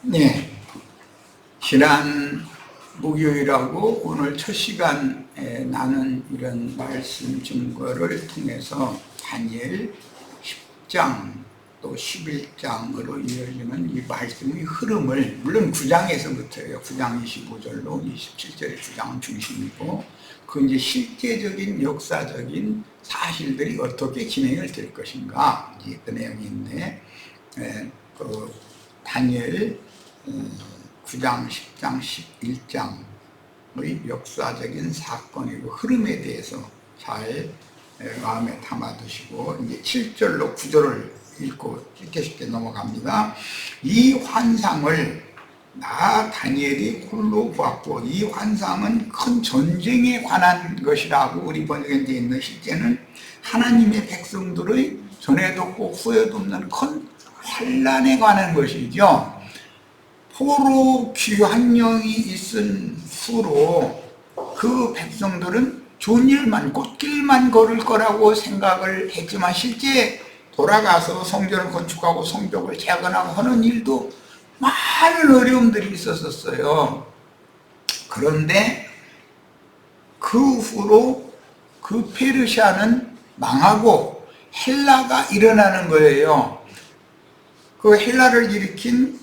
네, 지난 목요일하고 오늘 첫 시간에 나눈 이런 말씀 증거를 통해서 다니엘 10장 또 11장으로 이어지는 이 말씀의 흐름을, 물론 9장에서부터예요. 9장 25절로 27절의 9장은 중심이고, 그 이제 실제적인 역사적인 사실들이 어떻게 진행을 될 것인가, 이게 그 내용인데, 그 다니엘 9장, 10장, 11장의 역사적인 사건이고 흐름에 대해서 잘 마음에 담아두시고, 이제 7절로 9절을 읽고 쉽게 넘어갑니다. 이 환상을 나 다니엘이 홀로 보았고, 이 환상은 큰 전쟁에 관한 것이라고 우리 번역에 되어 있는, 실제는 하나님의 백성들의 전에도 없고 후에도 없는 큰 환난에 관한 것이죠. 포로 귀환령이 있은 후로 그 백성들은 좋은 일만, 꽃길만 걸을 거라고 생각을 했지만, 실제 돌아가서 성전을 건축하고 성벽을 재건하고 하는 일도 많은 어려움들이 있었어요. 그런데 그 후로 그 페르시아는 망하고 헬라가 일어나는 거예요. 그 헬라를 일으킨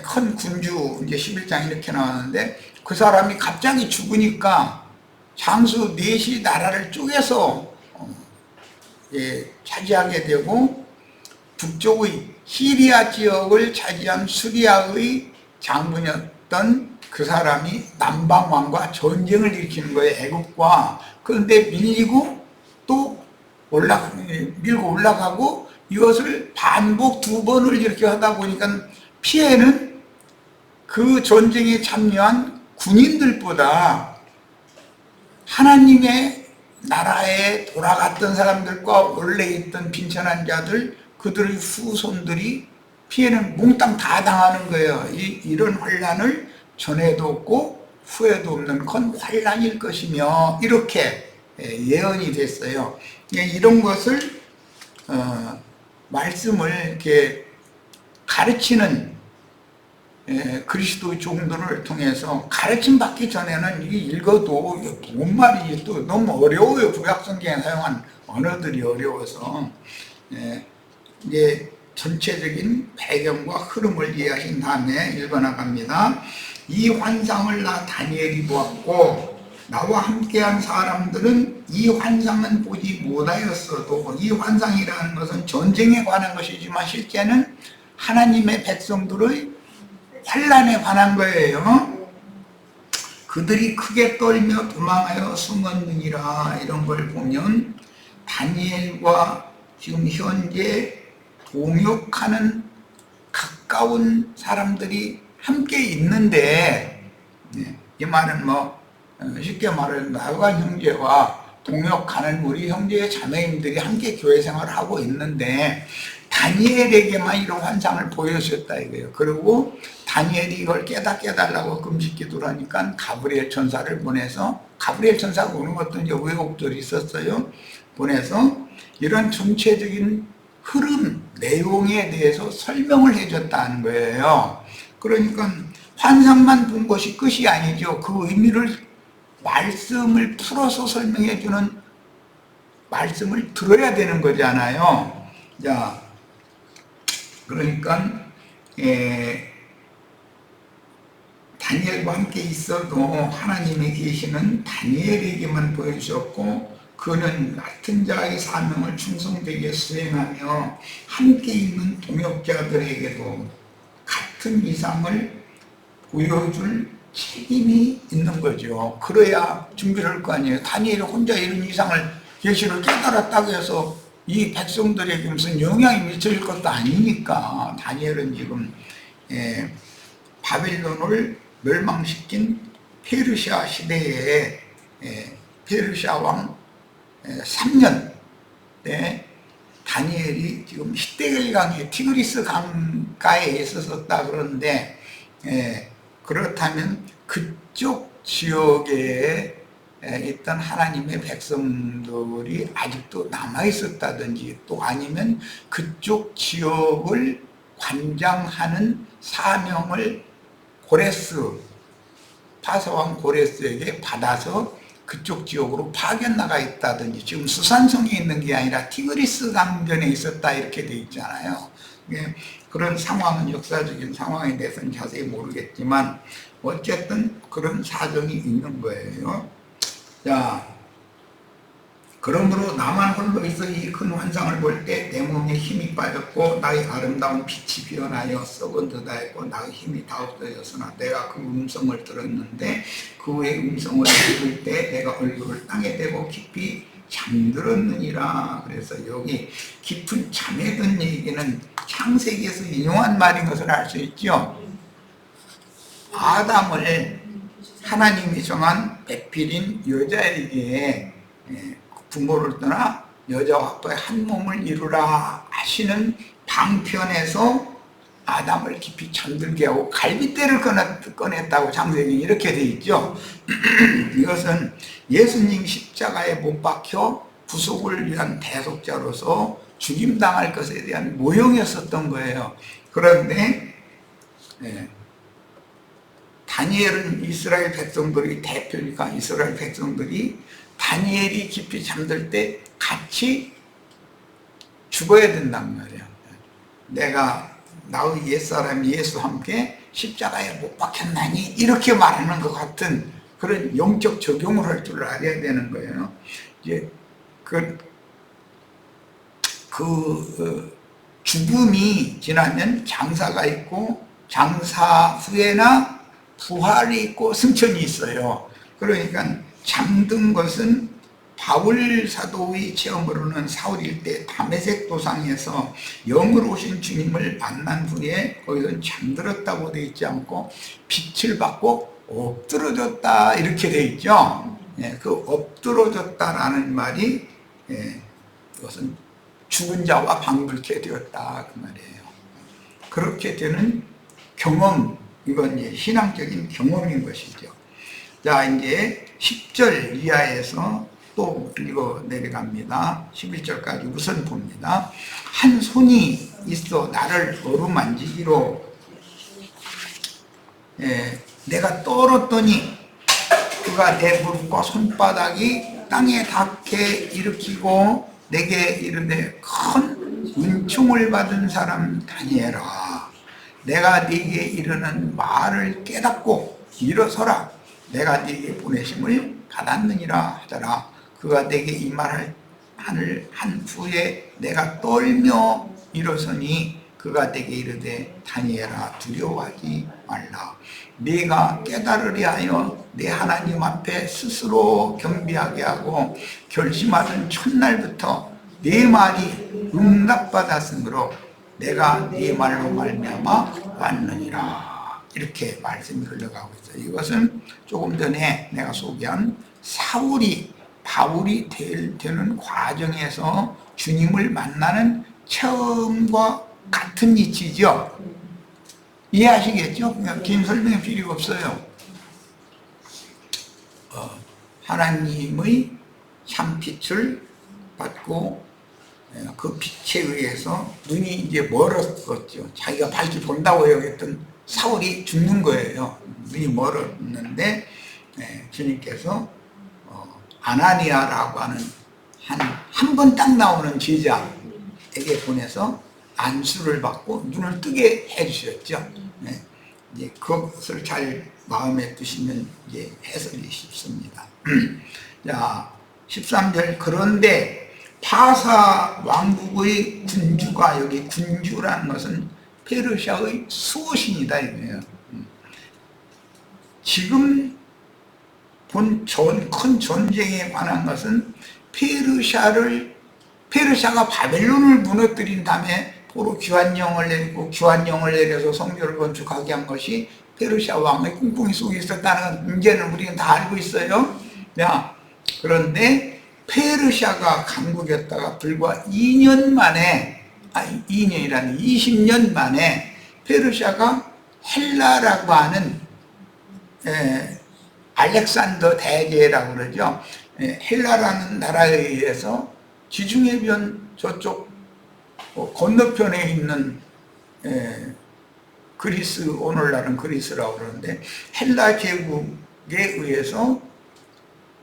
큰 군주, 이제 11장 이렇게 나왔는데, 그 사람이 갑자기 죽으니까 장수 넷이 나라를 쪼개서 차지하게 되고, 북쪽의 시리아 지역을 차지한 수리아의 장군이었던 그 사람이 남방왕과 전쟁을 일으키는 거예요, 애국과. 그런데 밀리고 또 밀고 올라가고, 이것을 반복 2번을 이렇게 하다 보니까 피해는 그 전쟁에 참여한 군인들보다 하나님의 나라에 돌아갔던 사람들과 원래 있던 빈천한 자들, 그들의 후손들이 피해는 몽땅 다 당하는 거예요. 이런 환난을 전에도 없고 후에도 없는 큰 환난일 것이며, 이렇게 예언이 됐어요. 이런 것을 말씀을 이렇게 가르치는 그리스도의 종들을 통해서 가르침 받기 전에는 이게 읽어도 뭔 말인지 또 너무 어려워요. 구약성경에 사용한 언어들이 어려워서. 이제 전체적인 배경과 흐름을 이해하신 다음에 읽어나갑니다. 이 환상을 나 다니엘이 보았고, 나와 함께한 사람들은 이 환상은 보지 못하였어도, 이 환상이라는 것은 전쟁에 관한 것이지만 실제는 하나님의 백성들의 환난에 관한 거예요. 그들이 크게 떨며 도망하여 숨었느니라. 이런 걸 보면 다니엘과 지금 현재 동역하는 가까운 사람들이 함께 있는데, 이 말은 쉽게 말하면 나와 형제와 동역하는 우리 형제 자매님들이 함께 교회 생활을 하고 있는데, 다니엘에게만 이런 환상을 보여주셨다 이거예요. 그리고 다니엘이 이걸 깨달라고 금식 기도를 하니까 가브리엘 천사를 보내서, 가브리엘 천사가 오는 것도 이제 왜곡들이 있었어요. 보내서 이런 전체적인 흐름, 내용에 대해서 설명을 해줬다는 거예요. 그러니까 환상만 본 것이 끝이 아니죠. 그 의미를, 말씀을 풀어서 설명해주는 말씀을 들어야 되는 거잖아요. 자, 그러니까 다니엘과 함께 있어도 하나님의 계시는 다니엘에게만 보여주셨고, 그는 같은 자의 사명을 충성되게 수행하며 함께 있는 동역자들에게도 같은 이상을 보여줄 책임이 있는 거죠. 그래야 준비를 할 거 아니에요. 다니엘이 혼자 이런 이상을, 계시를 깨달았다고 해서 이 백성들에게 무슨 영향이 미칠 것도 아니니까. 다니엘은 지금 바빌론을 멸망시킨 페르시아 시대에 페르시아 왕 3년 때 다니엘이 지금 히데겔 강의, 티그리스 강가에 있었다 그러는데, 그렇다면 그쪽 지역에 있던 하나님의 백성들이 아직도 남아있었다든지, 또 아니면 그쪽 지역을 관장하는 사명을 파사왕 고레스에게 받아서 그쪽 지역으로 파견 나가 있다든지, 지금 수산성에 있는 게 아니라 티그리스 강변에 있었다 이렇게 돼 있잖아요. 그런 상황은, 역사적인 상황에 대해서는 자세히 모르겠지만 어쨌든 그런 사정이 있는 거예요. 자, 그러므로 나만 홀로 있어 이 큰 환상을 볼 때 내 몸에 힘이 빠졌고 나의 아름다운 빛이 변하여 썩은 듯하였고 나의 힘이 다 없어졌으나 내가 그 음성을 들었는데 그의 음성을 들을 때 내가 얼굴을 땅에 대고 깊이 잠들었느니라. 그래서 여기 깊은 잠에 든 얘기는 창세기에서 인용한 말인 것을 알 수 있죠. 아담을 하나님이 정한 배필인 여자에게 부모를 떠나 여자와 한 몸을 이루라 하시는 방편에서 아담을 깊이 잠들게 하고 갈빗대를 꺼냈다고 창세기 이렇게 돼 있죠. 이것은 예수님 십자가에 못 박혀 구속을 위한 대속자로서 죽임당할 것에 대한 모형이었었던 거예요. 그런데 다니엘은 이스라엘 백성들이 대표니까 이스라엘 백성들이 다니엘이 깊이 잠들 때 같이 죽어야 된단 말이에요. 내가 나의 옛사람 예수와 함께 십자가에 못 박혔나니 이렇게 말하는 것 같은 그런 영적 적용을 할 줄 알아야 되는 거예요. 이제 죽음이 지나면 장사가 있고 장사 후에나 부활이 있고 승천이 있어요. 그러니까 잠든 것은 바울 사도의 체험으로는 사울일 때 다메섹 도상에서 영으로 오신 주님을 만난 후에 거기서 잠들었다고 되어 있지 않고 빛을 받고 엎드러졌다 이렇게 되어 있죠. 그 엎드러졌다라는 말이 그것은 죽은 자와 방불케 되었다 그 말이에요. 그렇게 되는 경험, 이건 이제 신앙적인 경험인 것이죠. 자, 이제 10절 이하에서 또 읽어 내려갑니다. 11절까지 우선 봅니다. 한 손이 있어 나를 어루만지기로 내가 떨었더니 그가 내 무릎과 손바닥이 땅에 닿게 일으키고 내게 이르되 큰 은총을 받은 사람 다니엘아, 내가 네게 이르는 말을 깨닫고 일어서라. 내가 네게 보내심을 받았느니라 하더라. 그가 내게 이 말을 한 후에 내가 떨며 일어서니 그가 내게 이르되 다니엘아, 두려워하지 말라. 네가 깨달으려 하여 내 하나님 앞에 스스로 겸비하게 하고 결심하던 첫날부터 네 말이 응답받았으므로 내가 네 말로 말미암아 왔느니라. 이렇게 말씀이 흘러가고 있어요. 이것은 조금 전에 내가 소개한 바울이 되는 과정에서 주님을 만나는 처음과 같은 이치죠. 이해하시겠죠? 그냥 긴 설명이 필요가 없어요. 하나님의 참빛을 받고 그 빛에 의해서 눈이 이제 멀었었죠. 자기가 밝게 본다고 여겼던 사울이 죽는 거예요. 눈이 멀었는데 주님께서 아나니아라고 하는 한 번 딱 나오는 제자에게 보내서 안수를 받고 눈을 뜨게 해주셨죠. 이제 그것을 잘 마음에 두시면 이제 해석이 쉽습니다. 자, 13절. 그런데 파사 왕국의 군주가, 여기 군주라는 것은 페르시아의 수호신이다 이거예요. 지금 본 큰 전쟁에 관한 것은 페르시아가 바벨론을 무너뜨린 다음에 포로 귀환령을 내리고 귀환령을 내려서 성전을 건축하게 한 것이 페르시아 왕의 꿍꿍이 속에 있었다는 문제는 우리는 다 알고 있어요. 그런데 페르시아가 강국이었다가 불과 2년 만에, 2년이라는 20년 만에 페르시아가 헬라라고 하는 알렉산더 대제라고 그러죠. 헬라라는 나라에 의해서 지중해변 저쪽 건너편에 있는 그리스, 오늘날은 그리스라고 그러는데 헬라 제국에 의해서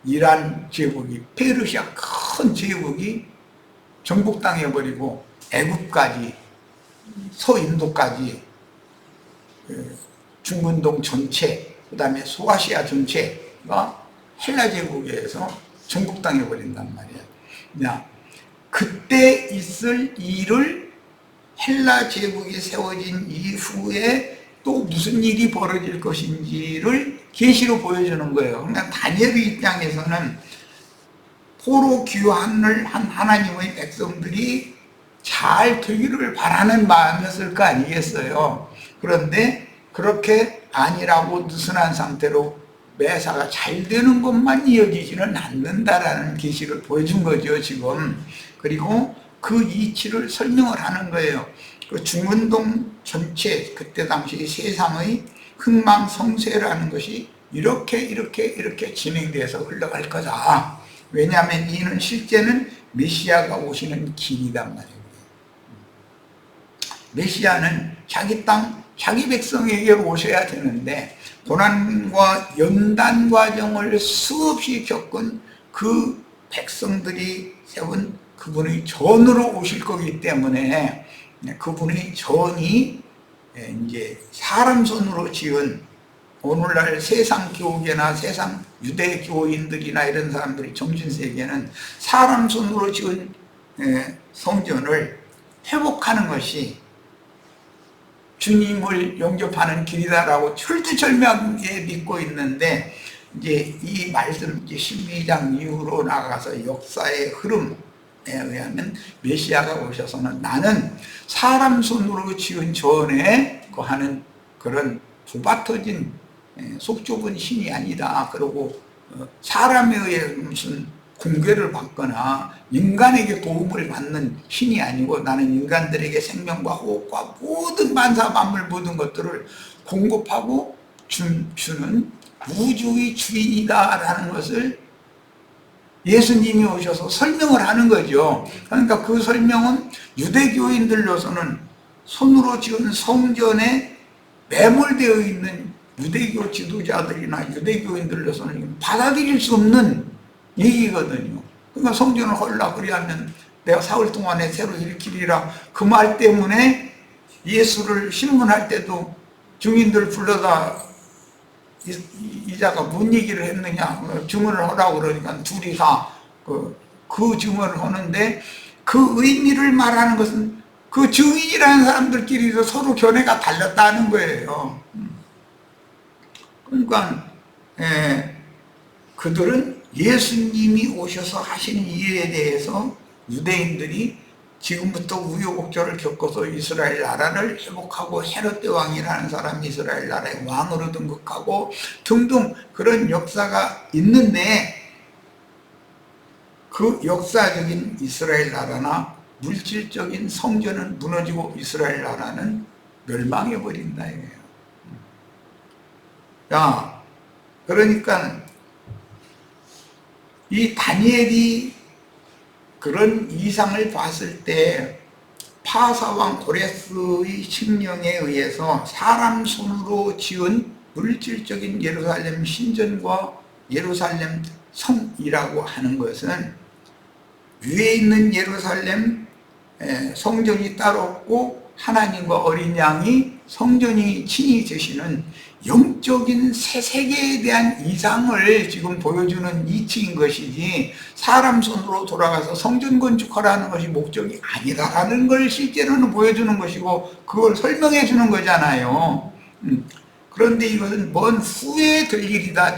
이란 제국이, 페르시아 큰 제국이 정복당해버리고 애국까지, 서인도까지, 중근동 전체, 그 다음에 소아시아 전체가 헬라 제국에 의해서 정복당해버린단 말이야. 그때 있을 일을 헬라 제국이 세워진 이후에 또 무슨 일이 벌어질 것인지를 계시로 보여주는 거예요. 그러니까 다니엘의 입장에서는 포로 귀환을 한 하나님의 백성들이 잘 되기를 바라는 마음이었을 거 아니겠어요. 그런데 그렇게 아니라고 느슨한 상태로 매사가 잘 되는 것만 이어지지는 않는다라는 계시를 보여준 거죠, 지금. 그리고 그 이치를 설명을 하는 거예요. 그 중근동 전체, 그때 당시 세상의 흥망성쇠라는 것이 이렇게 진행돼서 흘러갈 거다. 왜냐하면 이는 실제는 메시아가 오시는 길이란 말이에요. 메시아는 자기 땅, 자기 백성에게 오셔야 되는데 고난과 연단 과정을 수없이 겪은 그 백성들이 세운 그분의 전으로 오실 거기 때문에 그분의 전이 이제 사람 손으로 지은, 오늘날 세상 교계나 세상 유대 교인들이나 이런 사람들이 정신세계는 사람 손으로 지은 성전을 회복하는 것이 주님을 영접하는 길이다라고 철두철미하게 믿고 있는데, 이제 이 말씀, 이제 12장 이후로 나가서 역사의 흐름에 의하면 메시아가 오셔서는 나는 사람 손으로 지은 전에 하는 그런 좁아터진 속 좁은 신이 아니다. 그리고 사람에 의해 무슨 공개를 받거나 인간에게 도움을 받는 신이 아니고 나는 인간들에게 생명과 호흡과 모든 만사 만물 모든 것들을 공급하고 주는 우주의 주인이다라는 것을 예수님이 오셔서 설명을 하는 거죠. 그러니까 그 설명은 유대교인들로서는 손으로 지은 성전에 매몰되어 있는 유대교 지도자들이나 유대교인들로서는 받아들일 수 없는 얘기거든요. 그러니까 성전을 헐라 그리하면 내가 사흘 동안에 새로 일으키리라, 그 말 때문에 예수를 신문할 때도 증인들 불러다 이자가 뭔 얘기를 했느냐 증언을 하라고 그러니까 둘이서 그 증언을 하는데 그 의미를 말하는 것은 그 증인이라는 사람들끼리도 서로 견해가 달랐다는 거예요. 그러니까 그들은 예수님이 오셔서 하신 일에 대해서 유대인들이 지금부터 우여곡절을 겪어서 이스라엘 나라를 회복하고 헤롯 대왕이라는 사람이 이스라엘 나라의 왕으로 등극하고 등등 그런 역사가 있는데, 그 역사적인 이스라엘 나라나 물질적인 성전은 무너지고 이스라엘 나라는 멸망해버린다 이거예요. 야, 그러니까 이 다니엘이 그런 이상을 봤을 때 파사왕 고레스의 칙령에 의해서 사람 손으로 지은 물질적인 예루살렘 신전과 예루살렘 성이라고 하는 것은 위에 있는 예루살렘 성전이 따로 없고 하나님과 어린 양이 성전이 친히 되시는 영적인 새 세계에 대한 이상을 지금 보여주는 이치인 것이지, 사람 손으로 돌아가서 성전 건축하라는 것이 목적이 아니라는 걸 실제로는 보여주는 것이고 그걸 설명해 주는 거잖아요. 그런데 이것은 먼 후에 될 일이다.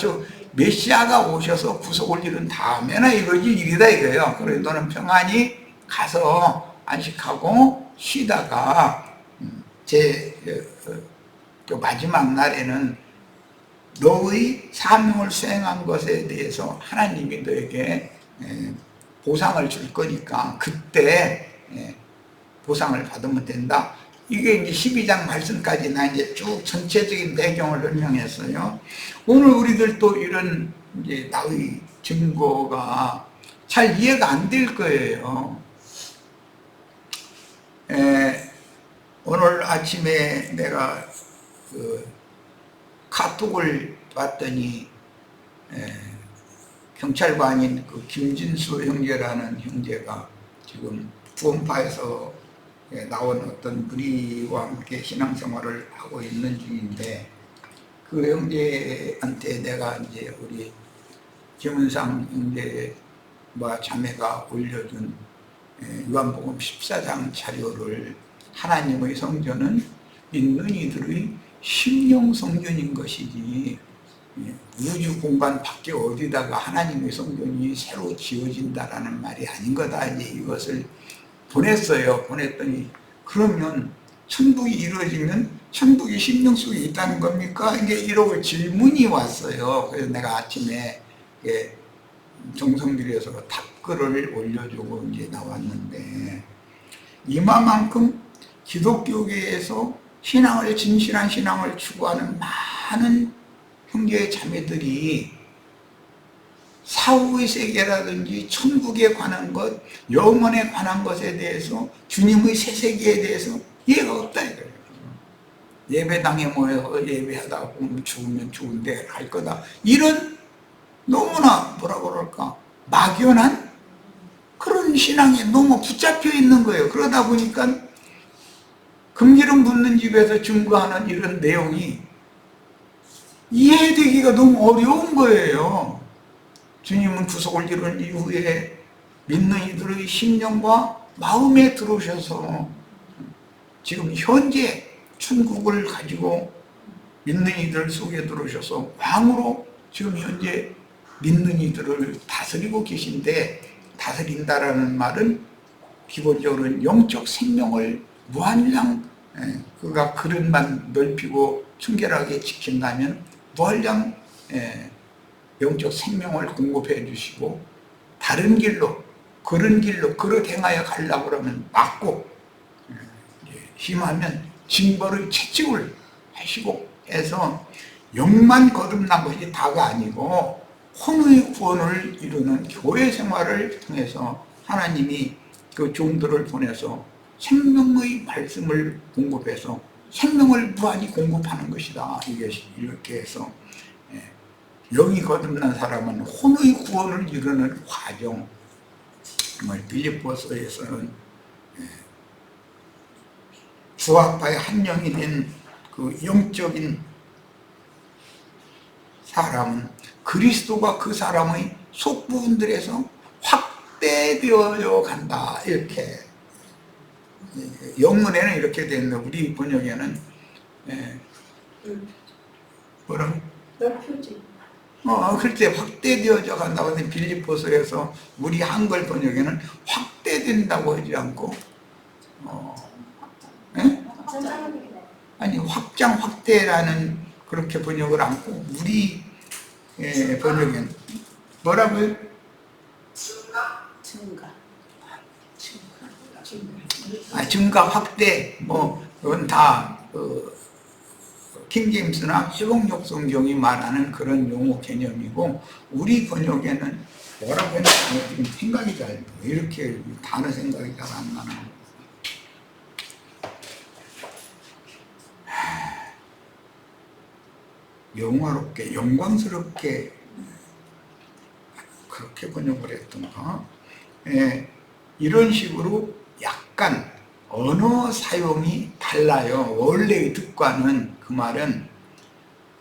메시아가 오셔서 구속을 이룬 다음에나 이루어질 일이다 이거예요. 그래서 너는 평안히 가서 안식하고 쉬다가 마지막 날에는 너의 사명을 수행한 것에 대해서 하나님이 너에게 보상을 줄 거니까 그때 보상을 받으면 된다. 이게 이제 12장 말씀까지 나 이제 쭉 전체적인 배경을 설명했어요. 오늘 우리들 또 이런 이제 나의 증거가 잘 이해가 안 될 거예요. 오늘 아침에 내가 그 카톡을 봤더니 경찰관인 그 김진수 형제라는 형제가 지금 구원파에서 나온 어떤 무리와 함께 신앙생활을 하고 있는 중인데, 그 형제한테 내가 이제 우리 김은상 형제와 자매가 올려준 요한복음 14장 자료를, 하나님의 성전은 믿는 이들의 심령 성전인 것이지 우주 공간 밖에 어디다가 하나님의 성전이 새로 지어진다라는 말이 아닌 거다. 이제 이것을 보냈어요. 보냈더니 그러면 천국이 이루어지면 천국이 심령 속에 있다는 겁니까? 이게 이러고 질문이 왔어요. 그래서 내가 아침에 정성들여서 답글을 올려주고 이제 나왔는데, 이마만큼 기독교계에서 신앙을, 진실한 신앙을 추구하는 많은 형제 자매들이 사후의 세계라든지 천국에 관한 것, 영혼에 관한 것에 대해서, 주님의 새 세계에 대해서 이해가 없다 이거예요. 예배당에 모여서 예배하다 보면 죽으면 죽은데 갈 거다, 이런 너무나 뭐라 그럴까 막연한 그런 신앙에 너무 붙잡혀 있는 거예요. 그러다 보니까 금기름 붓는 집에서 증거하는 이런 내용이 이해되기가 너무 어려운 거예요. 주님은 구속을 이룬 이후에 믿는 이들의 심령과 마음에 들어오셔서 지금 현재 천국을 가지고 믿는 이들 속에 들어오셔서 왕으로 지금 현재 믿는 이들을 다스리고 계신데, 다스린다라는 말은 기본적으로 영적 생명을 무한량, 그가 그릇만 넓히고 청결하게 지킨다면 무한량 영적 생명을 공급해 주시고, 다른 길로, 그런 길로 그릇 행하여 가려고 그러면 막고, 힘하면 징벌의 채찍을 하시고 해서 영만 거듭난 것이 다가 아니고 혼의 구원을 이루는 교회 생활을 통해서 하나님이 그 종들을 보내서 생명의 말씀을 공급해서 생명을 무한히 공급하는 것이다. 이렇게 해서 영이 거듭난 사람은 혼의 구원을 이루는 과정, 빌립보서에서는 주와파의 한 영이 된 그 영적인 사람은 그리스도가 그 사람의 속부분들에서 확대되어 간다. 이렇게 영문에는 이렇게 돼 있는데 우리 번역에는 뭐라고? 넓혀지. 글쎄 확대되어져 간다고 하는데, 빌립보서에서 우리 한글 번역에는 확대된다고 하지 않고 아니 확장 확대라는 그렇게 번역을 않고 우리 번역에는 뭐라고요? 증가 확대, 뭐 그건 다 킹제임스나 회복력 성경이 말하는 그런 용어 개념이고, 우리 번역에는 뭐라고 했는지 지금 생각이 잘, 이렇게 단어 생각이 잘 안 나는. 영화롭게, 영광스럽게 그렇게 번역을 했던가. 이런 식으로 약간 언어 사용이 달라요. 원래의 뜻과는. 그 말은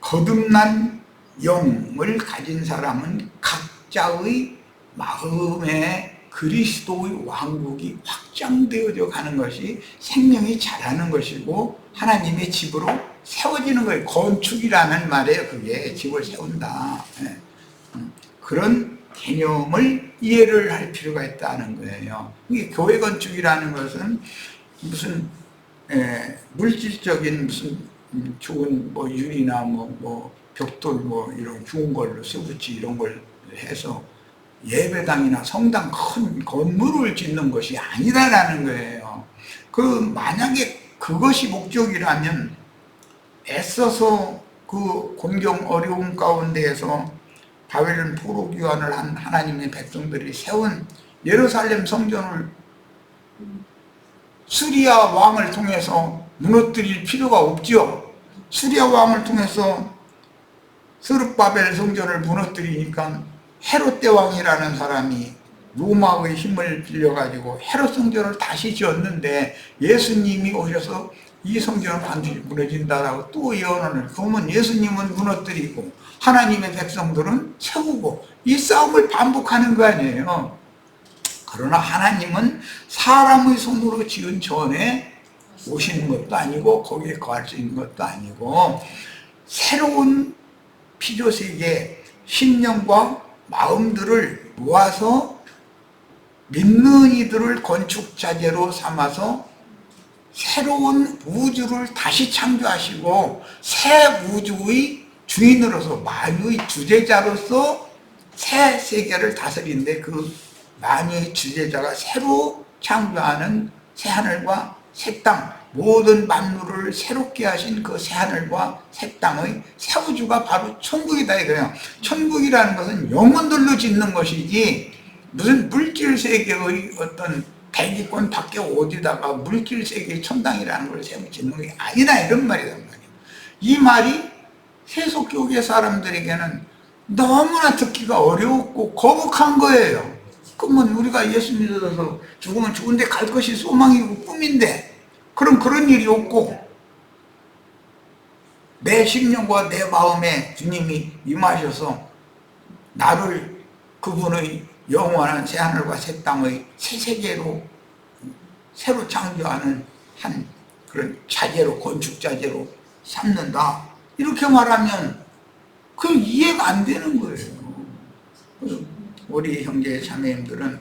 거듭난 영을 가진 사람은 각자의 마음에 그리스도의 왕국이 확장되어져 가는 것이 생명이 자라는 것이고 하나님의 집으로 세워지는 거예요. 건축이라는 말이에요. 그게 집을 세운다. 그런 개념을 이해를 할 필요가 있다는 거예요. 이게 교회 건축이라는 것은 무슨 물질적인 무슨 좋은 뭐 유리나 뭐 벽돌 뭐 이런 좋은 걸로 쇠붙이 이런 걸 해서 예배당이나 성당 큰 건물을 짓는 것이 아니다라는 거예요. 그 만약에 그것이 목적이라면 애써서 그 곤경 어려움 가운데에서 바벨론 포로 귀환을 한 하나님의 백성들이 세운 예루살렘 성전을 시리아 왕을 통해서 무너뜨릴 필요가 없죠. 수리아 왕을 통해서 스룹바벨 성전을 무너뜨리니까 헤롯 대왕이라는 사람이 로마의 힘을 빌려가지고 헤롯 성전을 다시 지었는데 예수님이 오셔서 이 성전은 반드시 무너진다라고 또 예언을. 그러면 예수님은 무너뜨리고 하나님의 백성들은 세우고 이 싸움을 반복하는 거 아니에요. 그러나 하나님은 사람의 손으로 지은 전에 오시는 것도 아니고 거기에 거할 수 있는 것도 아니고 새로운 피조세계 심령과 마음들을 모아서 믿는 이들을 건축자재로 삼아서 새로운 우주를 다시 창조하시고 새 우주의 주인으로서 만유의 주제자로서 새 세계를 다스리는데 그 만유의 주제자가 새로 창조하는 새하늘과 새 땅, 모든 만물을 새롭게 하신 그 새하늘과 새 땅의 새 우주가 바로 천국이다 이거예요. 천국이라는 것은 영혼들로 짓는 것이지 무슨 물질 세계의 어떤 대기권 밖에 어디다가 물질 세계의 천당이라는 걸 세워 짓는 게 아니라 이런 말이란 말이에요. 이 말이 세속교계 사람들에게는 너무나 듣기가 어려웠고 거북한 거예요. 그러면 우리가 예수 믿어서 죽으면 죽은데 갈 것이 소망이고 꿈인데 그럼 그런 일이 없고 내 심령과 내 마음에 주님이 임하셔서 나를 그분의 영원한 새하늘과 새 땅의 새 세계로 새로 창조하는 한 그런 자재로 건축자재로 삼는다 이렇게 말하면 그 이해가 안 되는 거예요. 우리 형제 자매님들은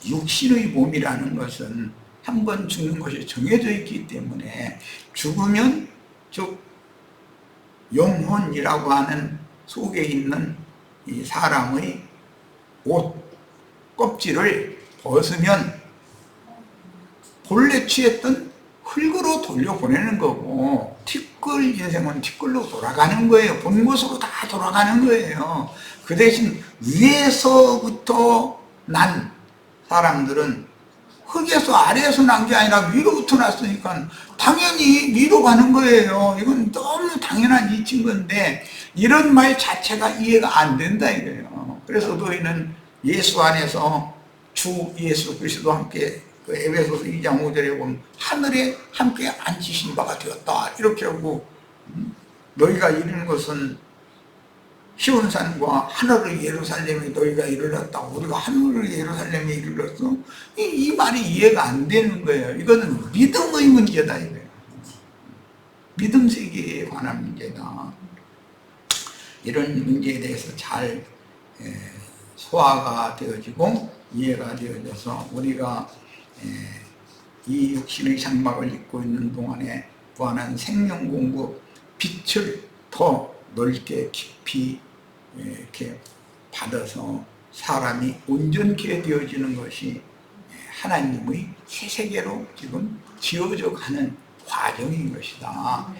육신의 몸이라는 것은 한 번 죽는 것이 정해져 있기 때문에 죽으면 즉 영혼이라고 하는 속에 있는 이 사람의 옷 껍질을 벗으면 본래 취했던 흙으로 돌려보내는 거고 티끌 인생은 티끌로 돌아가는 거예요. 본 곳으로 다 돌아가는 거예요. 그 대신 위에서부터 난 사람들은 흙에서 아래에서 난 게 아니라 위로부터 났으니까 당연히 위로 가는 거예요. 이건 너무 당연한 이치인 건데 이런 말 자체가 이해가 안 된다 이거예요. 그래서 너희는 예수 안에서 주 예수 그리스도와 함께 그 에베소서 2장 5절에 보면 하늘에 함께 앉히신 바가 되었다 이렇게 하고 너희가 이루는 것은 시온산과 하늘의 예루살렘에 너희가 이르렀다. 우리가 하늘의 예루살렘에 이르렀어. 이 말이 이해가 안 되는 거예요. 이거는 믿음의 문제다 이거예요. 믿음 세계에 관한 문제다. 이런 문제에 대해서 잘 소화가 되어지고 이해가 되어져서 우리가 이 육신의 장막을 입고 있는 동안에 구하는 생명 공급 빛을 더 넓게 깊이 이렇게 받아서 사람이 온전케 되어지는 것이 하나님의 새 세계로 지금 지어져 가는 과정인 것이다.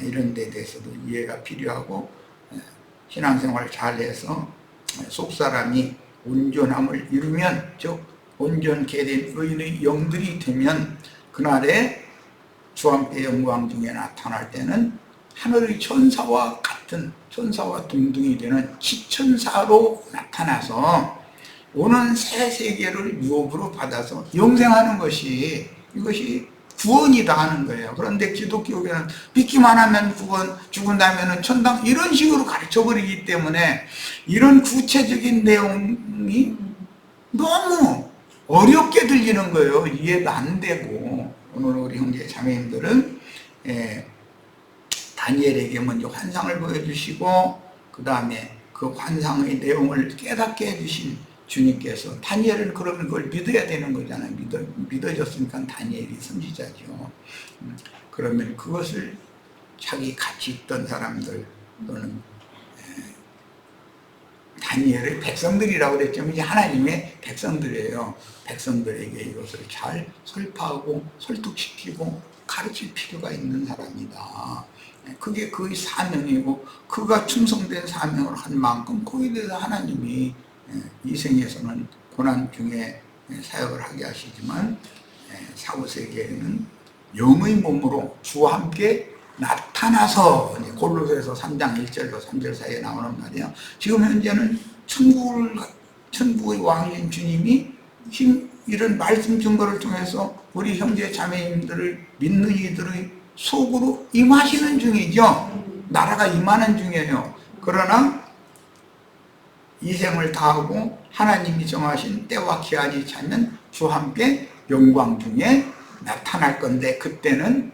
이런 데 대해서도 이해가 필요하고 신앙생활을 잘해서 속사람이 온전함을 이루면 즉 온전케 된 의인의 영들이 되면 그날에 주 함께 영광 중에 나타날 때는 하늘의 천사와 같은 천사와 동등이 되는 지천사로 나타나서 오는 새 세계를 유업으로 받아서 영생하는 것이 이것이 구원이다 하는 거예요. 그런데 기독교계는 믿기만 하면 구원, 죽은 다음에는 천당 이런 식으로 가르쳐버리기 때문에 이런 구체적인 내용이 너무 어렵게 들리는 거예요. 이해가 안 되고 오늘 우리 형제 자매님들은 다니엘에게 먼저 환상을 보여주시고 그 다음에 그 환상의 내용을 깨닫게 해주신 주님께서 다니엘은 그러면 그걸 믿어야 되는 거잖아요. 믿어졌으니까 다니엘이 선지자죠. 그러면 그것을 자기 같이 있던 사람들 또는 다니엘의 백성들이라고 그랬지만 이제 하나님의 백성들이에요. 백성들에게 이것을 잘 설파하고 설득시키고 가르칠 필요가 있는 사람이다. 그게 그의 사명이고 그가 충성된 사명을 한 만큼 거기에 대해서 하나님이 이 생에서는 고난 중에 사역을 하게 하시지만 사후세계에는 영의 몸으로 주와 함께 나타나서, 골로새서 3장 1절로 3절 사이에 나오는 말이에요. 지금 현재는 천국의 왕인 주님이 이런 말씀 증거를 통해서 우리 형제 자매님들을 믿는 이들의 속으로 임하시는 중이죠. 나라가 임하는 중이에요. 그러나 이 생을 다하고 하나님이 정하신 때와 기한이 차면 주와 함께 영광 중에 나타날 건데, 그때는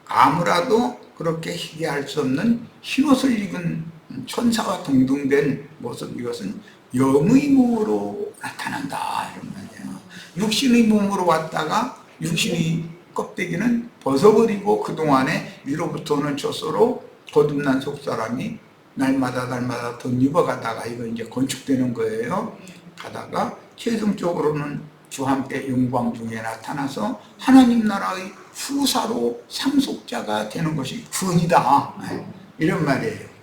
아무라도 그렇게 희귀할 수 없는 흰옷을 입은 천사와 동등된 모습, 이것은 영의 몸으로 나타난다 이런 말이에요. 육신의 몸으로 왔다가 육신의 껍데기는 벗어버리고 그동안에 위로부터 오는 젖소로 거듭난 속사람이 날마다 덧입어가다가 이거 이제 건축되는 거예요. 가다가 최종적으로는 주와 함께 영광 중에 나타나서 하나님 나라의 후사로 상속자가 되는 것이 구원이다 이런 말이에요.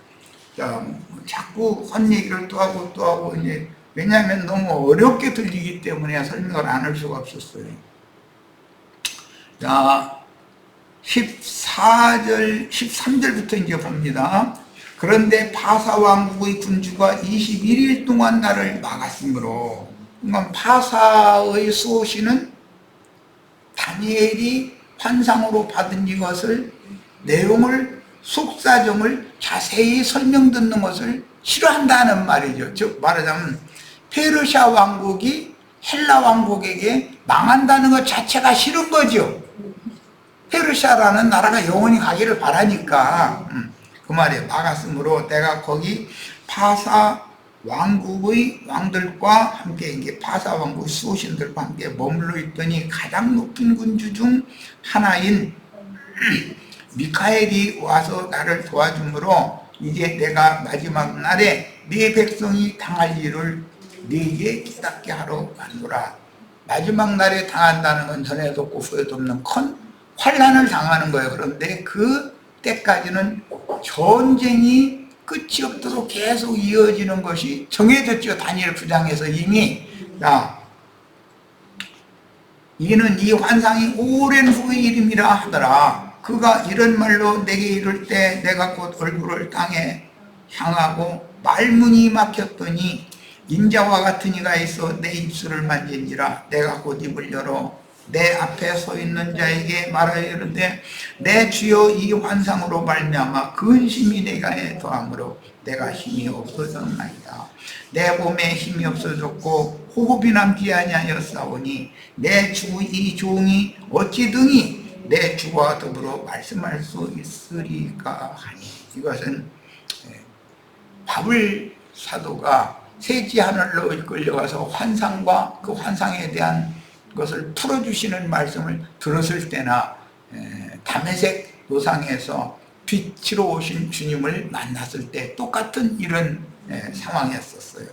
자, 자꾸 헛 얘기를 또 하고 이제, 왜냐하면 너무 어렵게 들리기 때문에 설명을 안 할 수가 없었어요. 자, 14절 13절부터 이제 봅니다. 그런데 바사 왕국의 군주가 21일 동안 나를 막았으므로, 그러니까 바사의 수호신은 다니엘이 환상으로 받은 이것을, 내용을, 속사정을 자세히 설명 듣는 것을 싫어한다는 말이죠. 즉 말하자면 페르시아 왕국이 헬라 왕국에게 망한다는 것 자체가 싫은 거죠. 페르시아라는 나라가 영원히 가기를 바라니까. 그 말이에요. 막았으므로 내가 거기 바사 왕국의 왕들과 함께, 이게 바사 왕국 수호신들과 함께 머물러 있더니 가장 높은 군주 중 하나인 미카엘이 와서 나를 도와주므로 이제 내가 마지막 날에 네 백성이 당할 일을 네게 깨닫게 하러 간노라. 마지막 날에 당한다는 건 전에도 없고 후에도 없는 큰 환난을 당하는 거예요. 그런데 그 때까지는 전쟁이 끝이 없도록 계속 이어지는 것이 정해졌죠. 다니엘 9장에서 이미. 이는 이 환상이 오랜 후의 일임이라 하더라. 그가 이런 말로 내게 이를 때 내가 곧 얼굴을 땅에 향하고 말문이 막혔더니 인자와 같은 이가 있어 내 입술을 만진지라. 내가 곧 입을 열어 내 앞에 서 있는 자에게 말하여 이르되, 내 주여 이 환상으로 말미암아 근심이 내가 더함으로 내가 힘이 없어졌나이다. 내 몸에 힘이 없어졌고 호흡이 남지 아니하였사오니 내 주 이 종이 어찌 등이 내 주와 더불어 말씀할 수 있으리까 하니. 이것은 바울 사도가 세지 하늘로 이끌려가서 환상과 그 환상에 대한 것을 풀어주시는 말씀을 들었을 때나 다메섹 노상에서 빛으로 오신 주님을 만났을 때 똑같은 이런 상황이었어요.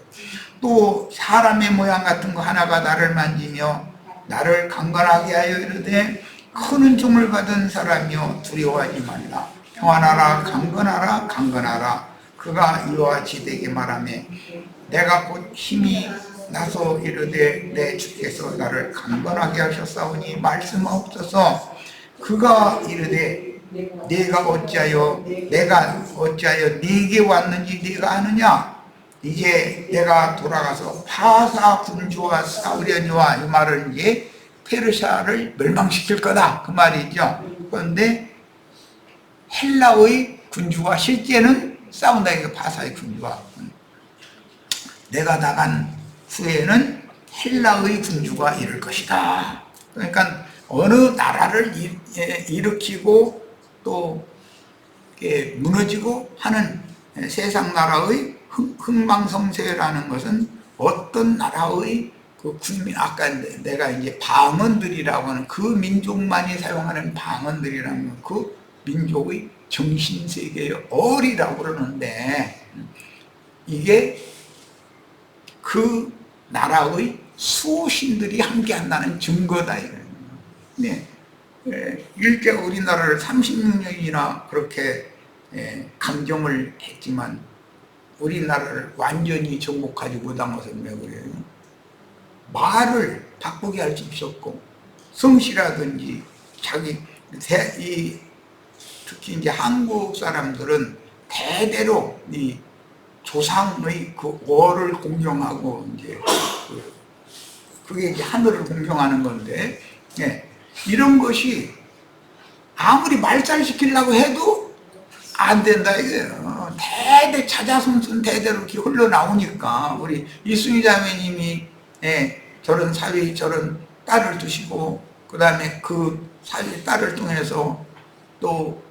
또 사람의 모양 같은 거 하나가 나를 만지며 나를 강건하게 하여 이르되, 큰 은총을 받은 사람이여 두려워하지 말라. 평안하라, 강건하라, 강건하라. 그가 이와 같이 내게 말하며 내가 곧 힘이 나서 이르되 내 주께서 나를 강건하게 하셨사오니 말씀하옵소서. 그가 이르되 내가 어찌하여 네게 왔는지 네가 아느냐. 이제 내가 돌아가서 바사 군주와 싸우려니와. 이 말은 이제 페르시아를 멸망시킬 거다 그 말이죠. 그런데 헬라의 군주와 실제는 싸운다. 이거 바사의 군주와. 내가 나간 후에는 헬라의 군주가 이룰 것이다. 그러니까 어느 나라를 일으키고 또 무너지고 하는 세상 나라의 흥망성쇠라는 것은 어떤 나라의 그 군민, 아까 내가 이제 방언들이라고 하는 그 민족만이 사용하는 방언들이라는 그 민족의 정신세계의 어리라고 그러는데, 이게 그 나라의 수호신들이 함께 한다는 증거다. 네. 일제가 우리나라를 36년이나 그렇게 강점을 했지만 우리나라를 완전히 정복하지 못한 것은 왜 그래요? 말을 바꾸게 할 수 없었고 성씨라든지 특히 이제 한국 사람들은 대대로 이 조상의 그 월을 공경하고 이제 그게 이제 하늘을 공경하는 건데, 예, 이런 것이 아무리 말살시키려고 해도 안 된다 이거예요. 대대 자자손손 대대로 이렇게 흘러나오니까 우리 이순희 자매님이, 예, 저런 사위 저런 딸을 두시고 그 다음에 그 사위 딸을 통해서 또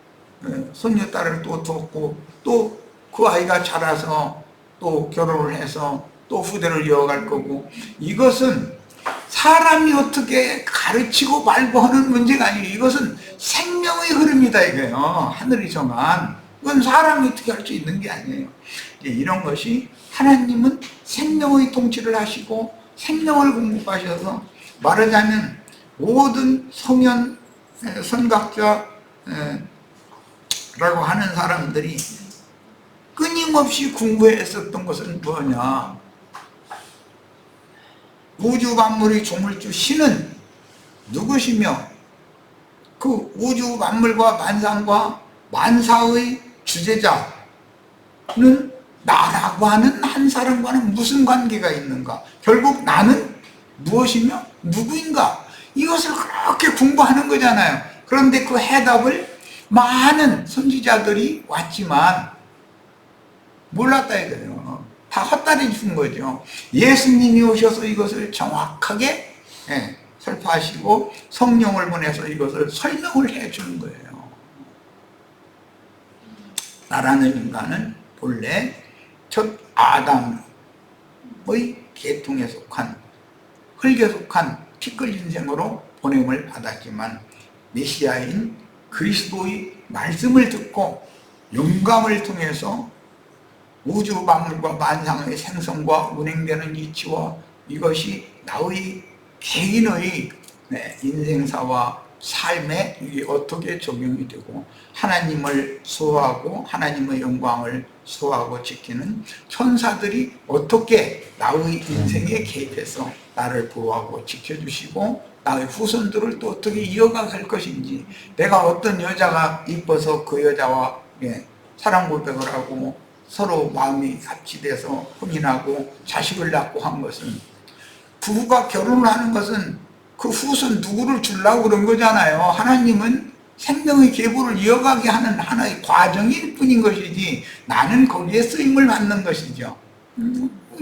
손녀딸을 또 두었고 또 그 아이가 자라서 또 결혼을 해서 또 후대를 이어갈 거고, 이것은 사람이 어떻게 가르치고 말고 하는 문제가 아니에요. 이것은 생명의 흐름이다 이거예요. 하늘이 정한, 그건 사람이 어떻게 할 수 있는 게 아니에요. 이런 것이 하나님은 생명의 통치를 하시고 생명을 공급하셔서, 말하자면 모든 성현 선각자라고 하는 사람들이 끊임없이 공부했었던 것은 뭐냐, 우주 만물의 조물주 신은 누구시며 그 우주 만물과 만상과 만사의 주제자는 나라고 하는 한 사람과는 무슨 관계가 있는가, 결국 나는 무엇이며 누구인가, 이것을 그렇게 공부하는 거잖아요. 그런데 그 해답을 많은 선지자들이 왔지만 몰랐다 이거예요. 다 헛다리 준 거죠. 예수님이 오셔서 이것을 정확하게, 예, 설파하시고 성령을 보내서 이것을 설명을 해 주는 거예요. 나라는 인간은 본래 첫 아담의 계통에 속한, 흙에 속한 피클 인생으로 보냄을 받았지만 메시아인 그리스도의 말씀을 듣고 영감을 통해서 우주 만물과 만상의 생성과 운행되는 이치와 이것이 나의 개인의 인생사와 삶에 이게 어떻게 적용이 되고 하나님을 소화하고 하나님의 영광을 소화하고 지키는 천사들이 어떻게 나의 인생에 개입해서 나를 보호하고 지켜주시고 나의 후손들을 또 어떻게 이어갈 것인지, 내가 어떤 여자가 이뻐서 그 여자와, 예, 사랑 고백을 하고 서로 마음이 합치돼서 혼인하고 자식을 낳고 한 것은, 부부가 결혼을 하는 것은 그 후손 누구를 주려고 그런 거잖아요. 하나님은 생명의 계보를 이어가게 하는 하나의 과정일 뿐인 것이지 나는 거기에 쓰임을 받는 것이죠.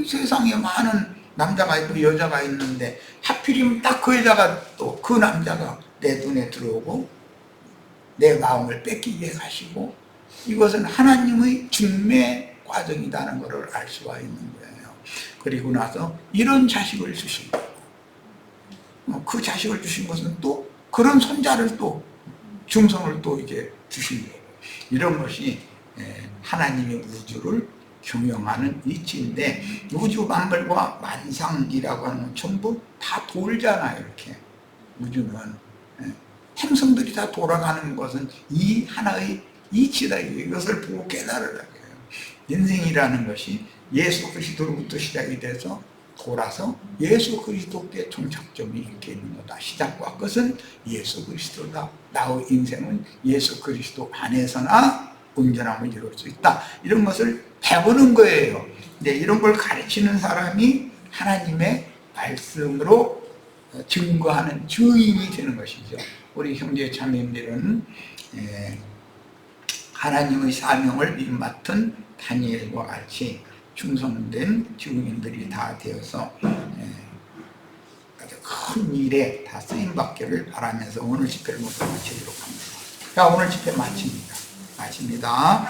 세상에 많은 남자가 있고 여자가 있는데 하필이면 딱 그 여자가 또 그 남자가 내 눈에 들어오고 내 마음을 뺏기게 하시고, 이것은 하나님의 중매 과정이라는 것을 알 수가 있는 거예요. 그리고 나서 이런 자식을 주신 거예요. 그 자식을 주신 것은 또 그런 손자를 또 중성을 또 이게 주신 거예요. 이런 것이 하나님의 우주를 경영하는 이치인데, 우주 만물과 만상이라고 하는 건 전부 다 돌잖아요. 이렇게 우주는 행성들이 다 돌아가는 것은 이 하나의 이치다. 이것을 보고 깨달으라고 해요. 인생이라는 것이 예수 그리스도로부터 시작이 돼서 돌아서 예수 그리스도께 종착점이 이렇게 있는 거다. 시작과 끝은 예수 그리스도다. 나의 인생은 예수 그리스도 안에서나 온전함을 이룰 수 있다. 이런 것을 배우는 거예요. 근데 이런 걸 가르치는 사람이 하나님의 말씀으로 증거하는 주인이 되는 것이죠. 우리 형제 자매님들은 하나님의 사명을 맡은 다니엘과 같이 충성된 증인들이 다 되어서 아주 큰 일에 다 쓰임받기를 바라면서 오늘 집회를 모두 마치도록 합니다. 자, 오늘 집회 마칩니다.